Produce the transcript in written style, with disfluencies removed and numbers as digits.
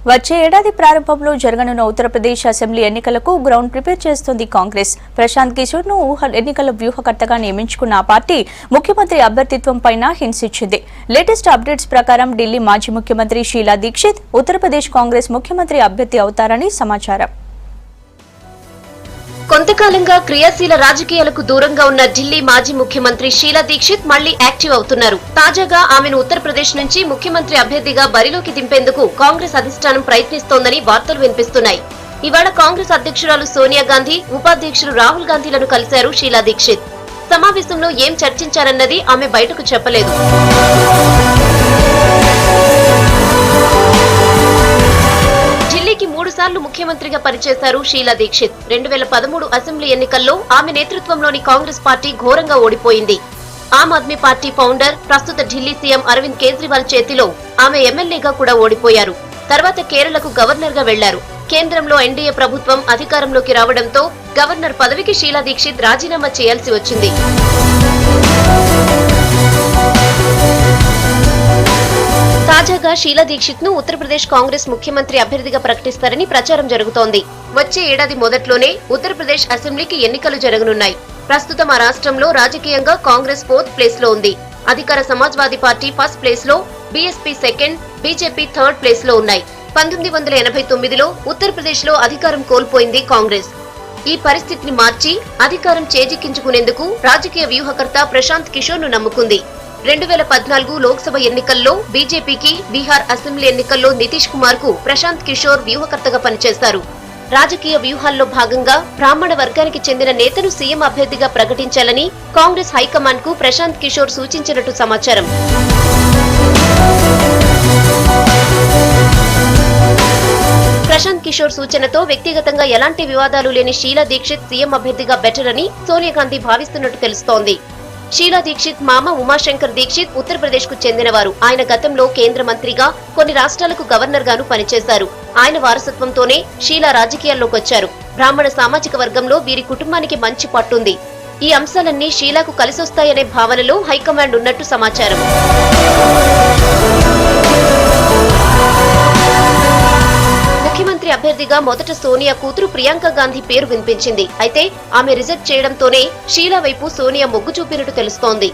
వచ్చే ఏడాది ప్రారంభంలో జరగనున్న ఉత్తరప్రదేశ్ అసెంబ్లీ ఎన్నికలకు గ్రౌండ్ ప్రిపేర్ చేస్తోంది కాంగ్రెస్. ప్రశాంత్ కిషోర్ ను ఎన్నికల వ్యూహకర్తగా నియమించుకున్న ఆ పార్టీ ముఖ్యమంత్రి అభ్యర్థిత్వం పైన హింట్స్ ఇచ్చింది. లేటెస్ట్ అప్డేట్స్ ప్రకారం ఢిల్లీ మాజీ ముఖ్యమంత్రి షీలా దీక్షిత్ ఉత్తరప్రదేశ్ కాంగ్రెస్ ముఖ్యమంత్రి అభ్యర్థి అవుతారని సమాచారం. కొంతకాలంగా క్రియాశీల రాజకీయాలకు దూరంగా ఉన్న ఢిల్లీ మాజీ ముఖ్యమంత్రి షీలా దీక్షిత్ మళ్లీ యాక్టివ్ అవుతున్నారు. తాజాగా ఆమెను ఉత్తరప్రదేశ్ నుంచి ముఖ్యమంత్రి అభ్యర్థిగా బరిలోకి దింపేందుకు కాంగ్రెస్ అధిష్టానం ప్రయత్నిస్తోందని వార్తలు వినిపిస్తున్నాయి. ఇవాళ కాంగ్రెస్ అధ్యక్షురాలు సోనియా గాంధీ, ఉపాధ్యక్షులు రాహుల్ గాంధీలను కలిశారు షీలా దీక్షిత్. సమావేశంలో ఏం చర్చించారన్నది ఆమె బయటకు చెప్పలేదు. ఢిల్లీకి 3 సార్లు ముఖ్యమంత్రిగా పనిచేశారు షీలా దీక్షిత్. 2013 అసెంబ్లీ ఎన్నికల్లో ఆమె నేతృత్వంలోని కాంగ్రెస్ పార్టీ ఘోరంగా ఓడిపోయింది. ఆమ్ ఆద్మీ పార్టీ ఫౌండర్, ప్రస్తుత ఢిల్లీ సీఎం అరవింద్ కేజ్రీవాల్ చేతిలో ఆమె ఎమ్మెల్యేగా కూడా ఓడిపోయారు. తర్వాత కేరళకు గవర్నర్ గా వెళ్లారు. కేంద్రంలో ఎన్డీఏ ప్రభుత్వం అధికారంలోకి రావడంతో గవర్నర్ పదవికి షీలా దీక్షిత్ రాజీనామా చేయాల్సి వచ్చింది. తాజాగా షీలా దీక్షిత్ ను ఉత్తరప్రదేశ్ కాంగ్రెస్ ముఖ్యమంత్రి అభ్యర్థిగా ప్రకటిస్తారని ప్రచారం జరుగుతోంది. వచ్చే ఏడాది మొదట్లోనే ఉత్తరప్రదేశ్ అసెంబ్లీకి ఎన్నికలు జరగనున్నాయి. ప్రస్తుతం ఆ రాష్ట్రంలో రాజకీయంగా కాంగ్రెస్ 4th ప్లేస్ లో ఉంది. అధికార సమాజ్వాదీ పార్టీ 1st ప్లేస్ లో, BSP 2nd, BJP 3rd place లో ఉన్నాయి. 1989లో ఉత్తరప్రదేశ్ లో అధికారం కోల్పోయింది కాంగ్రెస్. ఈ పరిస్థితిని మార్చి అధికారం చేజిక్కించుకునేందుకు రాజకీయ వ్యూహకర్త ప్రశాంత్ కిషోర్ ను నమ్ముకుంది. 2014 లోక్సభ ఎన్నికల్లో బీజేపీకి, బీహార్ అసెంబ్లీ ఎన్నికల్లో నితీష్ కుమార్ కు ప్రశాంత్ కిషోర్ వ్యూహకర్తగా పనిచేశారు. రాజకీయ వ్యూహాల్లో భాగంగా బ్రాహ్మణ వర్గానికి చెందిన నేతను సీఎం అభ్యర్థిగా ప్రకటించాలని కాంగ్రెస్ హైకమాండ్ కు ప్రశాంత్ కిషోర్ సూచించినట్టు సమాచారం. ప్రశాంత్ కిషోర్ సూచనతో వ్యక్తిగతంగా ఎలాంటి వివాదాలు లేని షీలా దీక్షిత్ సీఎం అభ్యర్థిగా బెటర్ అని సోనియా గాంధీ భావిస్తున్నట్టు తెలుస్తోంది. షీలా దీక్షిత్ మామ ఉమాశంకర్ దీక్షిత్ ఉత్తరప్రదేశ్ కు చెందినవారు. ఆయన గతంలో కేంద్ర మంత్రిగా, కొన్ని రాష్ట్రాలకు గవర్నర్ గాను పనిచేశారు. ఆయన వారసత్వంతోనే షీలా రాజకీయాల్లోకి వచ్చారు. బ్రాహ్మణ సామాజిక వర్గంలో వీరి కుటుంబానికి మంచి పట్టుంది. ఈ అంశాలన్నీ షీలాకు కలిసొస్తాయనే భావనలో హైకమాండ్ ఉన్నట్టు సమాచారం. ముఖ్యమంత్రి అభ్యర్థిగా మొదట సోనియా కూతురు ప్రియాంక గాంధీ పేరు వినిపించింది. అయితే ఆమె రిజెక్ట్ చేయడంతోనే షీలా వైపు సోనియా మొగ్గు చూపినట్టు తెలుస్తోంది.